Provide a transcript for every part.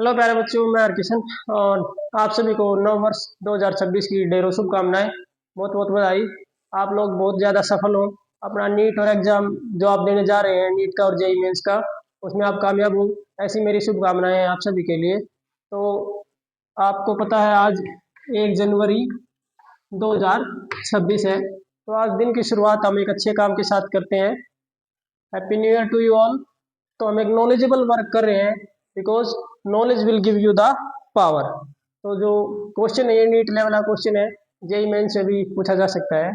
Hello प्यारे बच्चों, मैं हरकिशन और आप सभी को नव वर्ष 2026 की ढेरों शुभकामनाएं। बहुत बहुत बधाई। आप लोग बहुत ज़्यादा सफल हो। अपना नीट और एग्ज़ाम जो आप देने जा रहे हैं, नीट का और जेईई मेंस का, उसमें आप कामयाब हो, ऐसी मेरी शुभकामनाएं हैं आप सभी के लिए। तो आपको पता है आज 1 जनवरी 2026 है। तो आज दिन की शुरुआत हम एक अच्छे काम के साथ करते हैं। Happy new year to you all. तो हम एक नॉलेजेबल वर्क कर रहे हैं, because knowledge will give you the power. तो जो क्वेश्चन है, ये नीट लेवल का क्वेश्चन है, जेईई मेन से भी पूछा जा सकता है।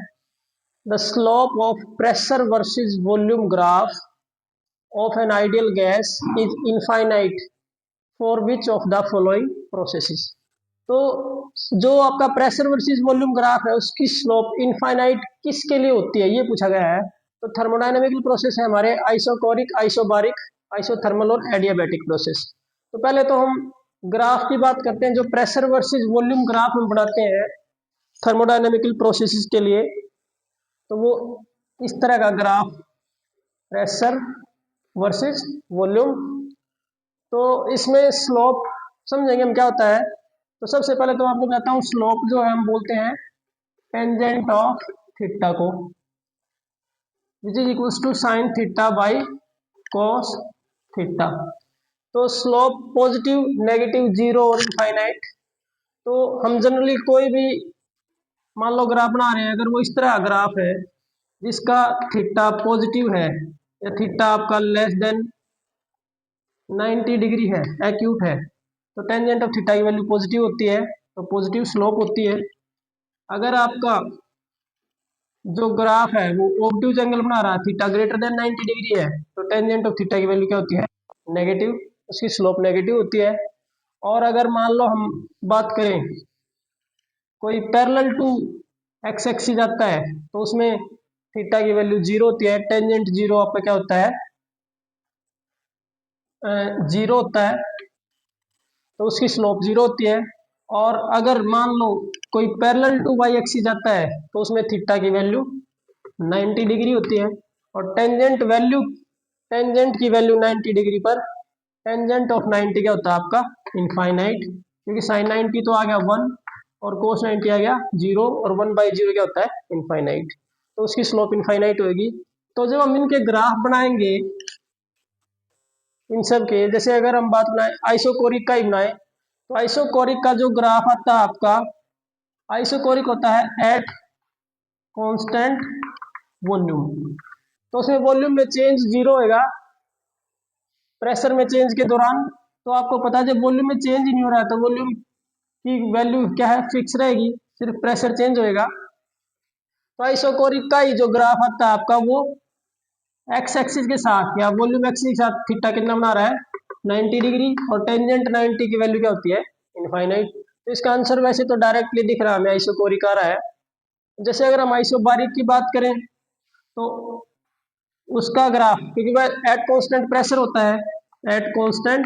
The slope of pressure versus volume graph of an ideal gas is infinite for which of the following processes. तो जो आपका प्रेशर वर्सेस वॉल्यूम ग्राफ है, उसकी स्लोप इनफाइनाइट किसके लिए होती है, ये पूछा गया है। तो थर्मोडायनेमिकल प्रोसेस है हमारे आइसोकोरिक, आइसोबारिक, आइसोथर्मल और एडियाबैटिक प्रोसेस। तो पहले तो हम ग्राफ की बात करते हैं। जो प्रेशर वर्सेस वॉल्यूम ग्राफ हम बनाते हैं थर्मोडायनेमिकल प्रोसेसेस के लिए, तो वो इस तरह का ग्राफ, प्रेशर वर्सेस वॉल्यूम। तो इसमें स्लोप समझेंगे हम क्या होता है। तो सबसे पहले तो आपको बताता हूँ, स्लोप जो है हम बोलते हैं टेंजेंट ऑफ थीटा को, which is equals to sine theta by cos theta. तो स्लोप पॉजिटिव, नेगेटिव, जीरो और इनफाइनाइट। तो हम जनरली कोई भी मान लो ग्राफ बना रहे हैं, अगर वो इस तरह ग्राफ है जिसका थीटा पॉजिटिव है या थीटा आपका लेस देन 90 डिग्री है, एक्यूट है, तो टेंजेंट ऑफ थीटा की वैल्यू पॉजिटिव होती है, तो पॉजिटिव स्लोप होती है। अगर आपका जो ग्राफ है वो ऑब्ट्यूज एंगल बना रहा है, थीटा ग्रेटर देन 90 डिग्री है, तो टेंजेंट ऑफ थीटा की वैल्यू क्या होती है, नेगेटिव, उसकी स्लोप नेगेटिव होती है। और अगर मान लो हम बात करें कोई पैरेलल टू एक्स एक्सिस जाता है, तो उसमें थीटा की वैल्यू जीरो होती है, टेंजेंट जीरो आपका क्या होता है, जीरो होता है, तो उसकी स्लोप जीरो होती है। और अगर मान लो कोई पैरेलल टू वाई एक्सिस जाता है, तो उसमें थीटा की वैल्यू 90 डिग्री होती है। और टेंजेंट की वैल्यू 90 डिग्री पर टेंजेंट ऑफ 90 क्या होता है आपका, इनफाइनाइट, क्योंकि साइन 90 तो आ गया 1 और कोस 90 आ गया 0, और 1/0 क्या होता है, इनफाइनाइट। तो उसकी स्लोप इनफाइनाइट होगी। तो जब हम इनके ग्राफ बनाएंगे इन सब के, जैसे अगर हम बात बनाए आइसोकोरिक का ही बनाए, तो आइसोकोरिक का जो ग्राफ आता है आपका, आइसोकोरिक होता है एट कांस्टेंट वॉल्यूम। तो उसमें वॉल्यूम में चेंज जीरो होगा, प्रेशर में चेंज के दौरान। तो आपको पता है जब वॉल्यूम में चेंज ही नहीं हो रहा है, तो वॉल्यूम की वैल्यू क्या है, फिक्स रहेगी, सिर्फ प्रेशर चेंज होएगा। तो आइसोकोरिक का ही जो ग्राफ आता है आपका, वो एक्स एक्सिस के साथ या वॉल्यूम एक्सिस के साथ थीटा कितना बना रहा है, 90 डिग्री, और टेंजेंट 90 की वैल्यू क्या होती है, इनफाइनाइट। तो इसका आंसर वैसे तो डायरेक्टली दिख रहा है हमें, आइसोकोरिक आ रहा है। जैसे अगर हम आइसोबारिक की बात करें, तो उसका ग्राफ, क्योंकि वह एट कांस्टेंट प्रेशर होता है, एट कांस्टेंट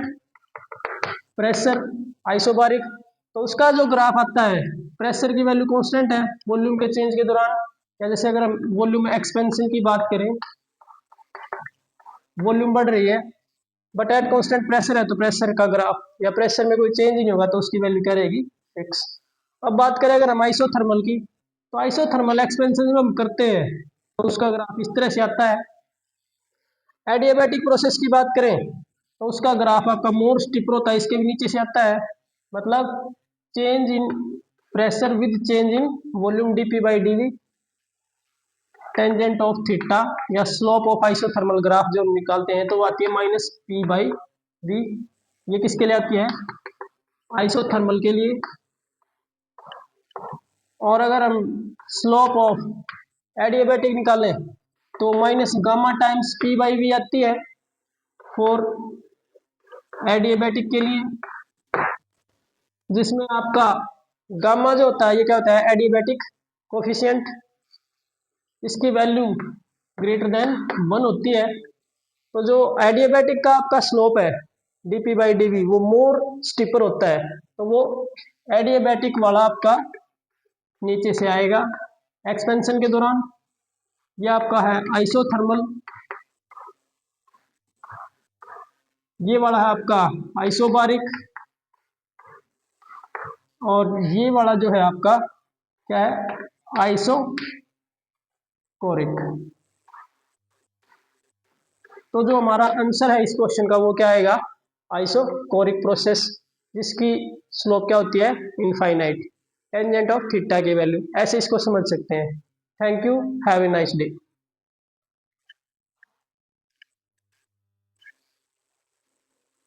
प्रेशर आइसोबारिक, तो उसका जो ग्राफ आता है, प्रेशर की वैल्यू कांस्टेंट है वॉल्यूम के चेंज के दौरान। या जैसे अगर हम वॉल्यूम एक्सपेंशन की बात करें, वॉल्यूम बढ़ रही है बट एट कांस्टेंट प्रेशर है, तो प्रेशर का ग्राफ या प्रेशर में कोई चेंज ही नहीं होगा, तो उसकी वैल्यू क्या रहेगी, फिक्स। अब बात करें अगर हम आइसोथर्मल की, तो आइसोथर्मल एक्सपेंशन जब हम करते हैं, तो उसका ग्राफ इस तरह से आता है। एडियाबैटिक प्रोसेस की बात करें, तो उसका ग्राफ आपका मोर स्टिपर होता है, इसके भी नीचे से आता है, मतलब change in pressure with change in volume DP by DV, tangent of theta या स्लोप ऑफ आइसोथर्मल ग्राफ जो हम निकालते हैं, तो वो आती है -p/v। ये किसके लिए आती है, आइसोथर्मल के लिए। और अगर हम स्लोप ऑफ एडियाबैटिक निकालें, तो माइनस गामा टाइम्स p/v आती है फॉर एडियाबैटिक के लिए, जिसमें आपका गामा जो होता है, ये क्या होता है, एडियाबैटिक कोफिशिएंट, इसकी वैल्यू ग्रेटर देन 1 होती है। तो जो एडियाबैटिक का आपका स्लोप है dp/dv, वो मोर स्टिपर होता है, तो वो एडियाबैटिक वाला आपका नीचे से आएगा एक्सपेंशन के दौरान। ये आपका है आइसोथर्मल, ये वाला है आपका आइसोबारिक, और ये वाला जो है आपका क्या है, आइसोकोरिक। तो जो हमारा आंसर है इस क्वेश्चन का वो क्या आएगा, आइसोकोरिक प्रोसेस, जिसकी स्लोप क्या होती है, इनफाइनाइट, टेंजेंट ऑफ थीटा की वैल्यू। ऐसे इसको समझ सकते हैं। Thank you, have a nice day.